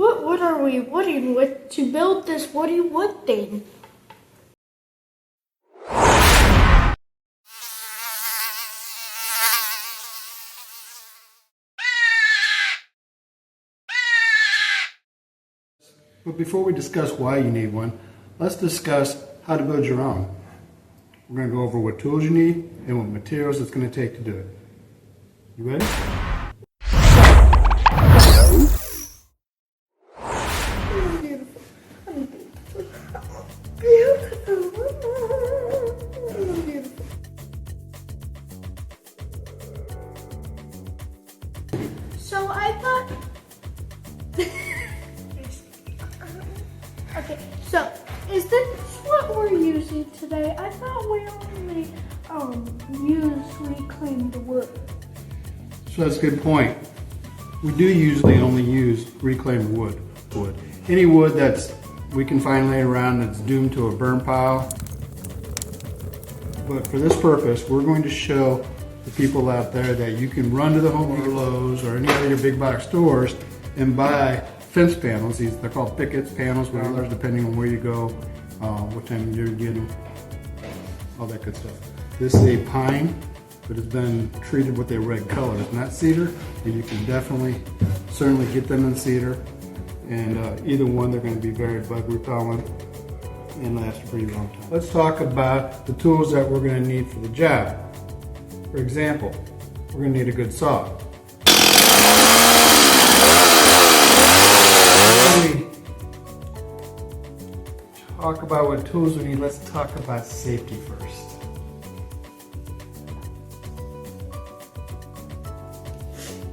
What wood are we wooding with to build this woody wood thing? But before we discuss why you need one, let's discuss how to build your own. We're going to go over what tools you need and what materials it's going to take to do it. You ready? So I thought... Okay, so is this what we're using today? I thought we only use reclaimed wood. So that's a good point. We do usually only use reclaimed wood. Any wood that's we can find laying around that's doomed to a burn pile. But for this purpose, we're going to show the people out there that you can run to the Home or Lowe's or any other of your big box stores and buy fence panels. They're called pickets, panels, whatever, depending on where you go, what time of year you get them, all that good stuff. This is a pine, but it's been treated with a red color. It's not cedar, but you can certainly get them in cedar. And either one, they're going to be very bug repellent and last a pretty long time. Let's talk about the tools that we're going to need for the job. For example, we're going to need a good saw. When we talk about what tools we need, let's talk about safety first.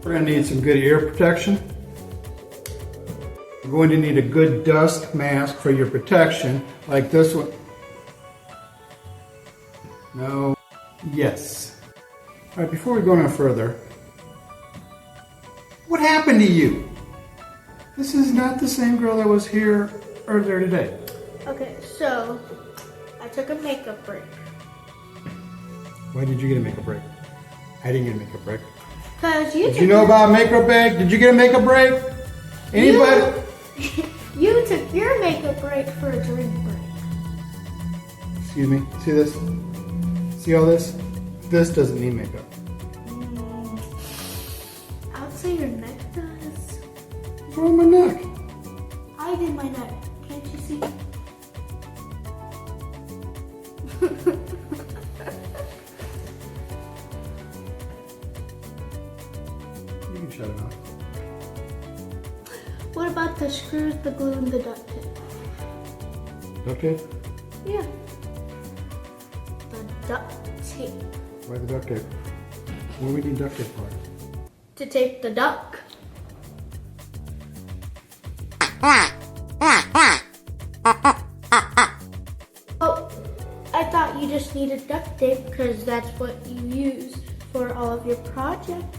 We're going to need some good ear protection. We're going to need a good dust mask for your protection, like this one. No. Yes. All right, before we go no further, what happened to you? This is not the same girl that was here earlier today. Okay, so I took a makeup break. Why did you get a makeup break? I didn't get a makeup break. Cause you Did you know about a makeup break? Did you get a makeup break? Anybody? You took your makeup break for a drink break. Excuse me. See this? See all this? This doesn't need makeup. I would say your neck does. What's wrong with my neck? I did my neck. Can't you see? You can shut it off. What about the screws, the glue, and the duct tape? Duct tape? Yeah. The duct tape. Why the duct tape? What do we need duct tape for? To tape the duck. Oh, I thought you just needed duct tape because that's what you use for all of your projects.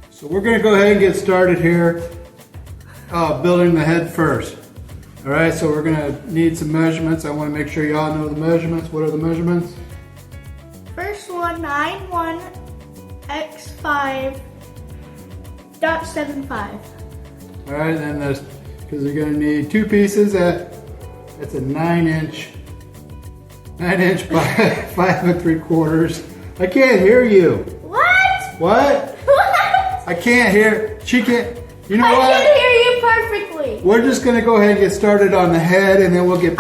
So we're going to go ahead and get started here, building the head first. All right, so we're going to need some measurements. I want to make sure you all know the measurements. What are the measurements? First one, 91x5.75. All right, then there's, because you're going to need two pieces. That's a 9-inch by 5 3/4. I can't hear you. What? What? I can't hear. She can't. You know what? I can hear you perfectly. We're just going to go ahead and get started on the head, and then we'll get.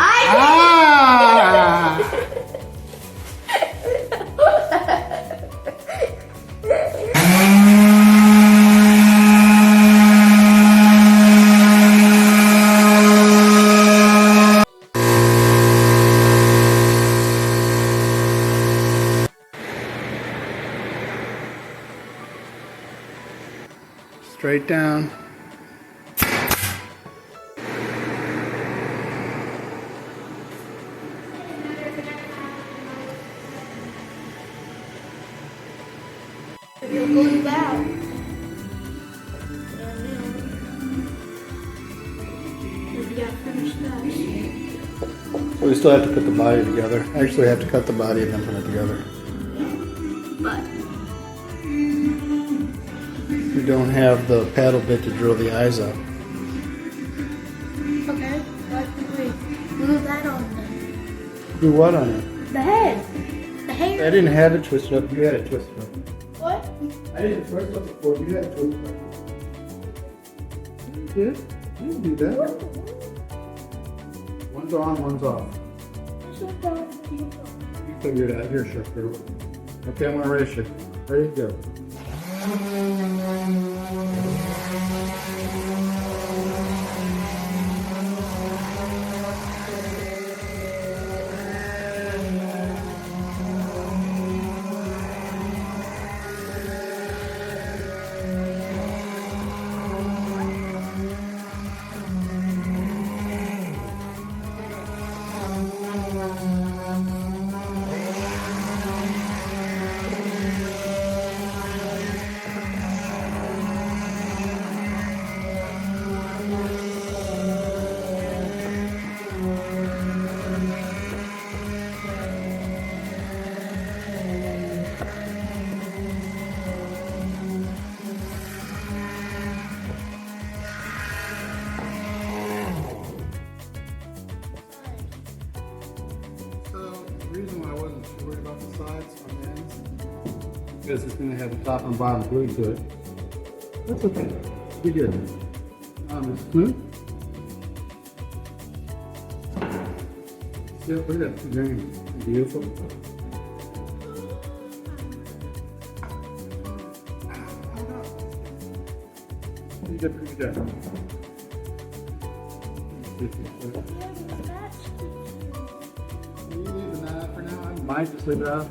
Straight down. You'll glue that. You gotta finish that. We still have to put the body together. Actually, we have to cut the body and then put it together. But We don't have the paddle bit to drill the eyes out. okay, why can't we glue that on then? Do what on it? The head. The hair. I didn't have it twisted up. You had it twisted up. What? I didn't twist up before. You had it twisted up. You did? You didn't do that. One's on, one's off. You figured it out. Here, Chef Girl. Okay, I'm gonna race you. Ready to go. The reason why I wasn't too worried about the sides on the ends because it's going to have the top and bottom glued to it. That's okay. Be good. It's smooth. See, look at that green. Beautiful. You did pretty good. You leaving that out for now? I might just leave it out.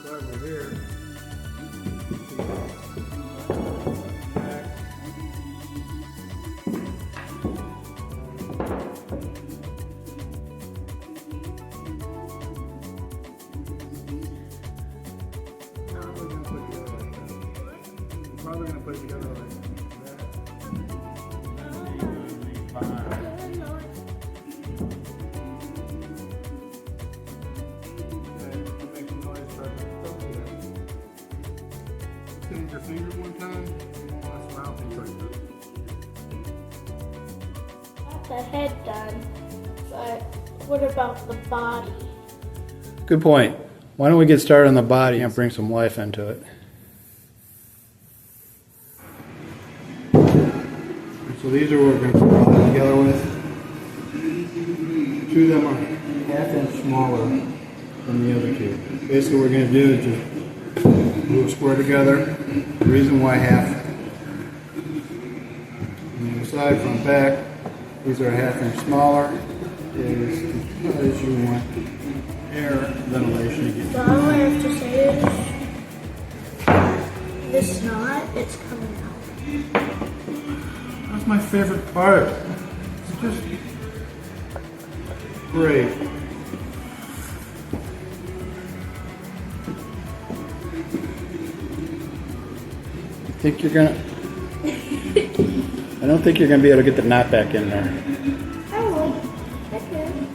Over here. Probably gonna put it together like that. Change your finger one time, you won't mess around things like this. Got the head done, but what about the body? Good point. Why don't we get started on the body and bring some life into it? So these are what we're going to put all that together with. Two of them are ½ inch smaller than the other two. Basically what we're going to do is just glue a square together. The reason why half on the other side, front, back, these are ½ inch smaller is because you want air ventilation again. So all I have to say is this knot, it's coming out. That's my favorite part. It's just great. Think you're gonna? I don't think you're gonna be able to get the knot back in there. I will. I can.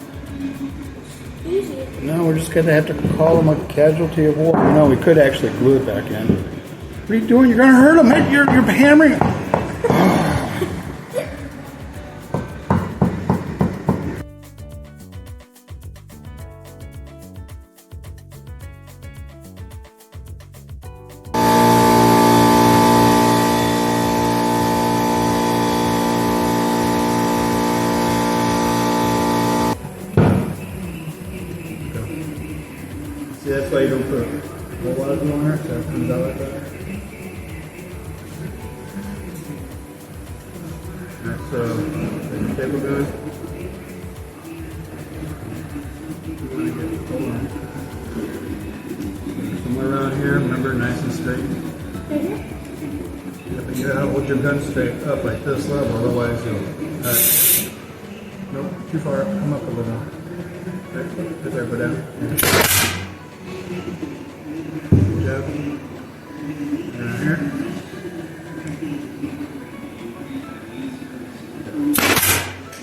Easy. No, we're just gonna have to call them a casualty of war. No, we could actually glue it back in. What are you doing? You're gonna hurt them. You're hammering. See, that's why you don't put a whole lot of glue on there, so it comes out like that. So, the table goes. You want to get the one. Somewhere around here, remember, nice and straight. You have to get out with your gun straight up like this level, otherwise you'll. Alright. Nope, too far. Come up a little more. Right there, go down. Good job. Around here.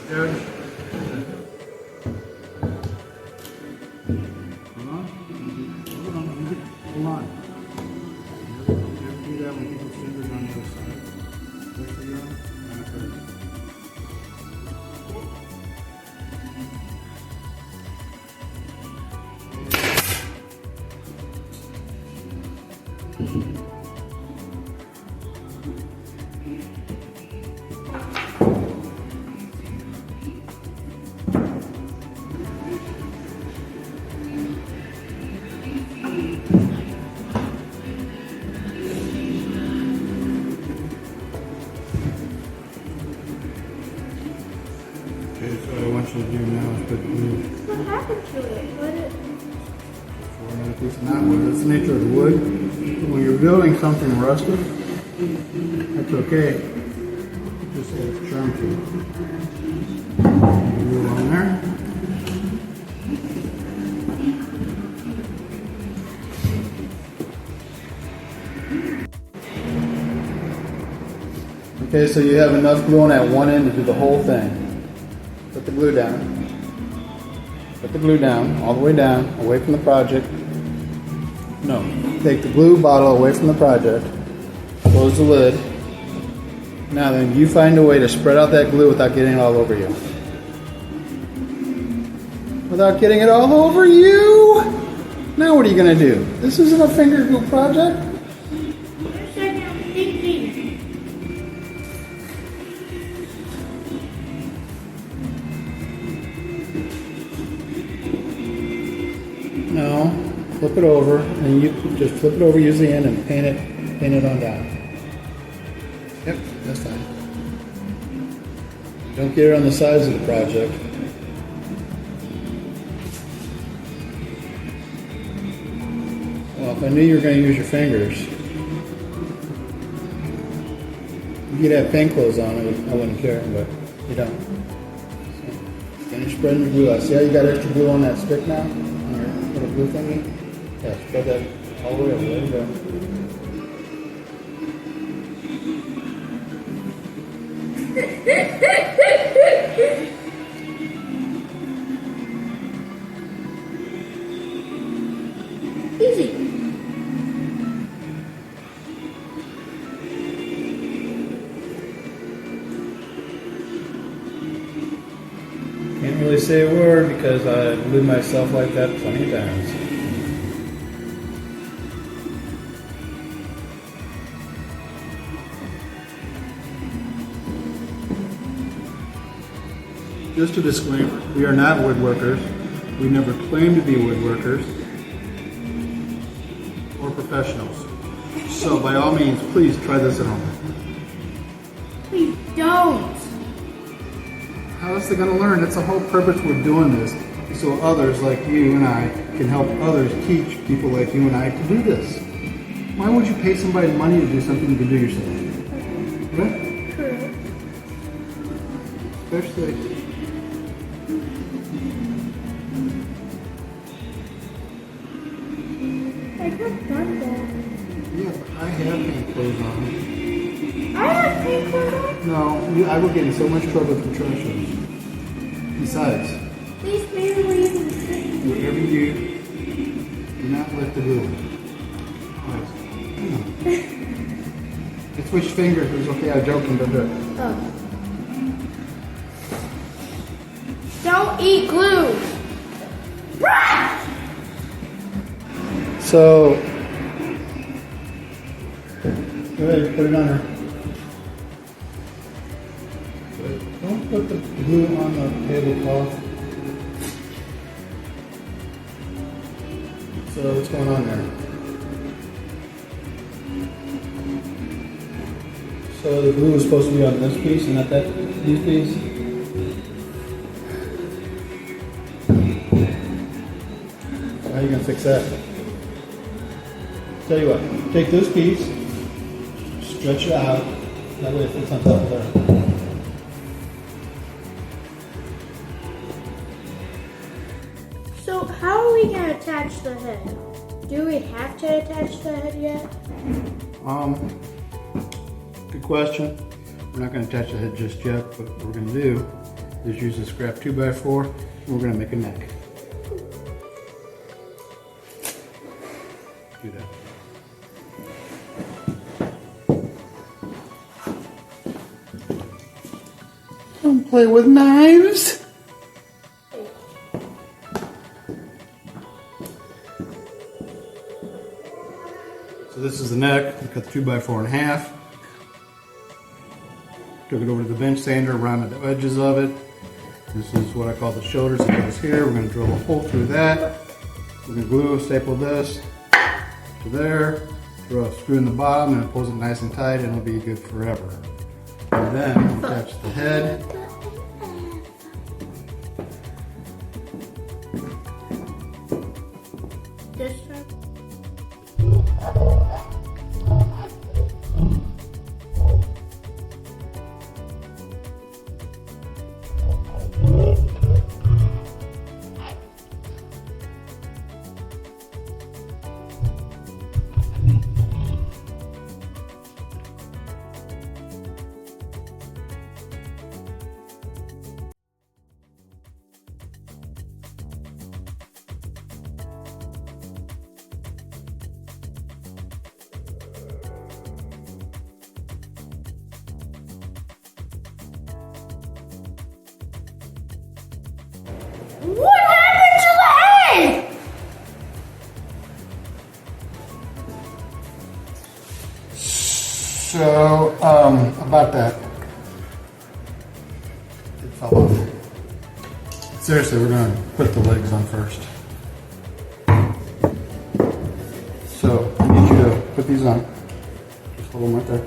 Good. Hold on. Hold on. Hold on. Never do that when people's fingers on the other side. There we go. Okay, so what I want you to do now is put glue. What happened to it? What it? For another piece of knotwood. That's the nature of the wood. When you're building something rustic, that's okay. Just adds charm to it. Glue on there. Okay, so you have enough glue on that one end to do the whole thing. Put the glue down. Put the glue down, all the way down, away from the project. No, take the glue bottle away from the project. Close the lid. Now then, you find a way to spread out that glue without getting it all over you. Without getting it all over you! Now what are you going to do? This isn't a finger glue project. No, flip it over, and you just flip it over, use the end, and paint it on down. Yep, that's fine. Don't get it on the sides of the project. Well, if I knew you were going to use your fingers, you could have paint clothes on, I wouldn't care, but you don't. So, finish spreading your glue out. See how you got extra glue on that stick now? Little glue thingy? Yeah, spread that all the way over. There you go. Easy. Can't really say a word because I glued myself like that plenty of times. Just a disclaimer, we are not woodworkers. We never claim to be woodworkers or professionals. So by all means, please try this at home. Please don't. How else are they going to learn? That's the whole purpose we're doing this, so others like you and I can help others teach people like you and I to do this. Why would you pay somebody money to do something you can do yourself? Right? True. Especially. I have done that. Yeah, but I have paint clothes on. I have paint clothes on? No, I will get in so much trouble with the trash shows. Besides, These maybe were even the same. whatever you do not let the glue. Switch fingers. It was okay. I'm joking, but do it. Oh. Don't eat glue. So, go ahead, put it on there. Don't put the glue on the tablecloth. So, what's going on there? So the glue is supposed to be on this piece and not these piece. How are you gonna fix that? Tell you what, take this piece, stretch it out, that way it fits on top of there. So how are we gonna attach the head? Do we have to attach the head yet? Good question. We're not going to attach the head just yet, but what we're going to do is use a scrap 2x4 and we're going to make a neck. Do that. Don't play with knives. So this is the neck. We cut the 2x4 in half. Took it over to the bench sander, rounded the edges of it. This is what I call the shoulders. It goes here. We're going to drill a hole through that. We're going to glue, staple this to there. Throw a screw in the bottom and it pulls it nice and tight and it'll be good forever. And then we'll attach the head. This time? What happened to the egg? So, about that. It fell off. Seriously, we're going to put the legs on first. So, I need you to put these on. Just hold them right there.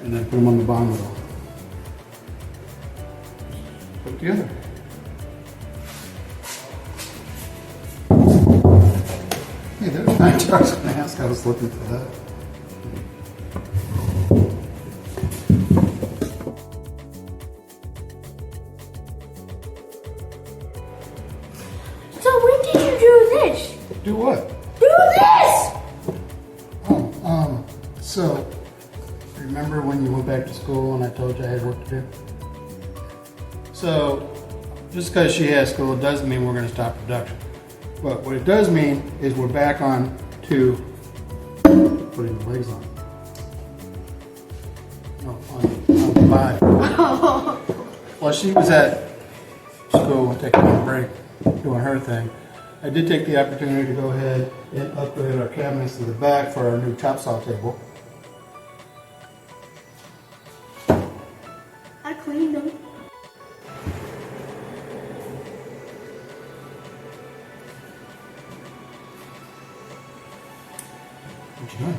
And then put them on the bottom of them. Put it together. Hey, there's my I was going to ask. I was looking for that. So when did you do this? Do what? Do this! So, remember when you went back to school and I told you I had work to do? So, just because she has school, it doesn't mean we're going to stop production. But what it does mean is we're back on to putting the legs on. No, on the body. While she was at school taking a break, doing her thing, I did take the opportunity to go ahead and upgrade our cabinets to the back for our new chop saw table. I cleaned them. What you doing?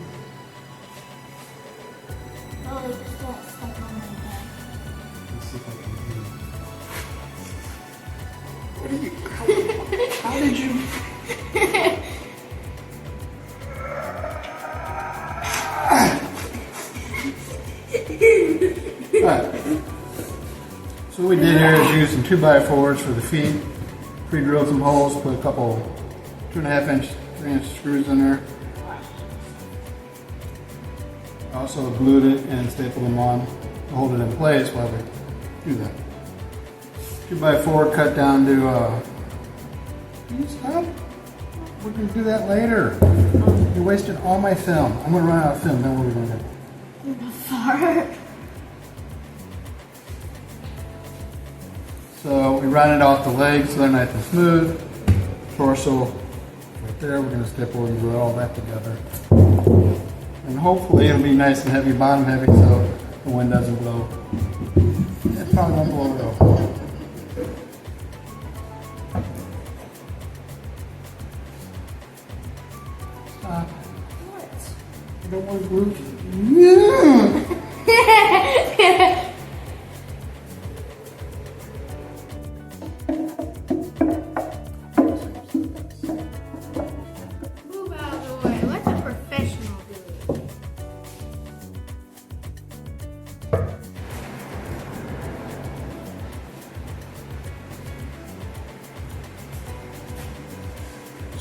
Oh, they just got stuck on my head. Let's see if I can do it. What are you? How did you? Alright. So what we did here is use some 2x4s for the feet. Pre-drilled some holes, put a couple 2.5 inch, 3 inch screws in there. Also glued it and stapled them on to hold it in place while we do that. 2x4 cut down to, can you stop? We're going to do that later. You're wasting all my film. I'm going to run out of film, then what are we going to do? Fart. So we rounded off the legs so they're nice and smooth. Torso right there. We're going to staple and glue all that together. And hopefully it'll be nice and heavy, bottom heavy, so the wind doesn't blow. It probably won't blow though. Stop. What? I don't want to glue. Yeah.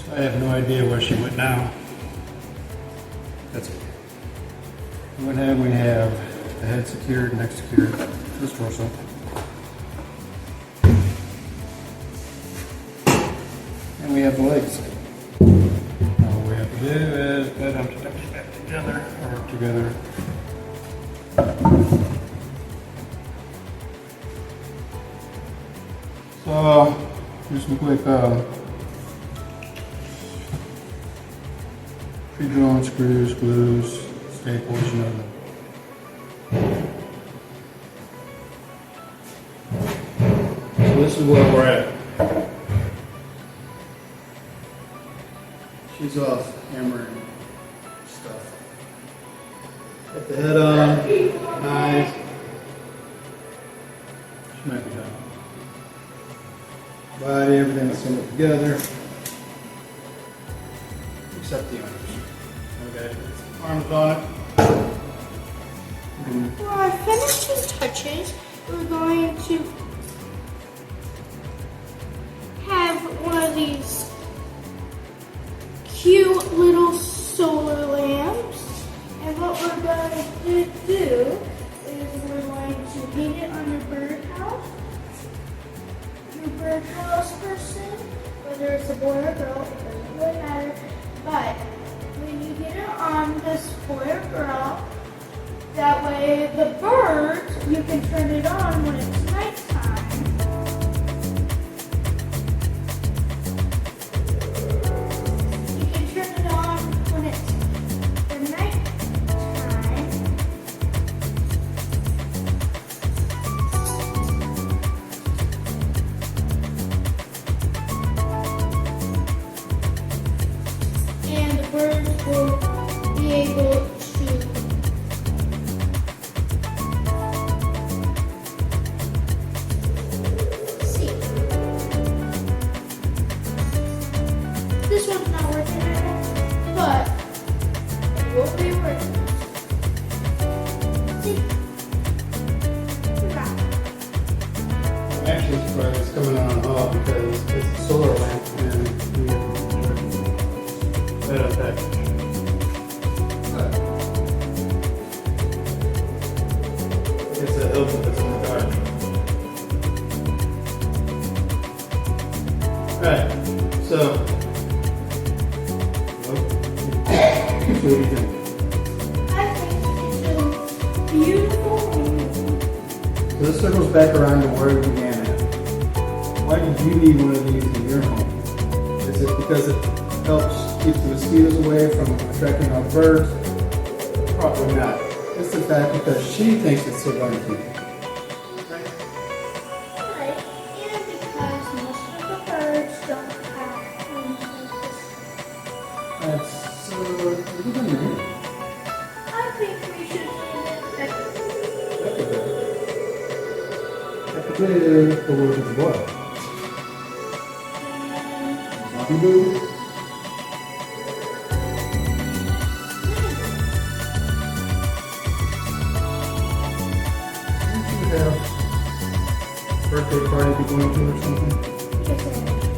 I have no idea where she went now. That's it. We have the head secured, neck secured, this torso. And we have the legs. Now what we have to do is put them back together, or together. So, here's some quick pre-drawn screws, glues, staples, you know. So this is where we're at. She's off hammering stuff. Got the head on, eyes. She might be done. Body, everything assembled together. Except the arms. Okay, arms on it. For our finishing touches, we're going to have one of these cute little solar lamps. And what we're going to do is we're going to hang it on your birdhouse. Your birdhouse person, whether it's a boy or girl, it doesn't really matter. But when you get it on this boy or girl, that way the birds, you can turn it on when it's nighttime. You can turn it on when it's the nighttime. And the birds will be able to see. This one's not working right now, but it will be working. See? Wow. I'm actually surprised it's coming on and off because it's a solar lamp and we have right on that. It's a help if it's in the dark. Alright, so what do you think? I think it's a beautiful room. So this circles back around to where we began at. Why do you need one of these in your home? Is it because it helps keep the mosquitoes away from attracting all the birds? Probably not. It's the fact because she thinks it's so darn cute. Right. And because most of the birds don't have wings like this. That's what do you mean? I think we should name it Decor. That's the word of the boy. And Boo. Birthday party be going to or something? just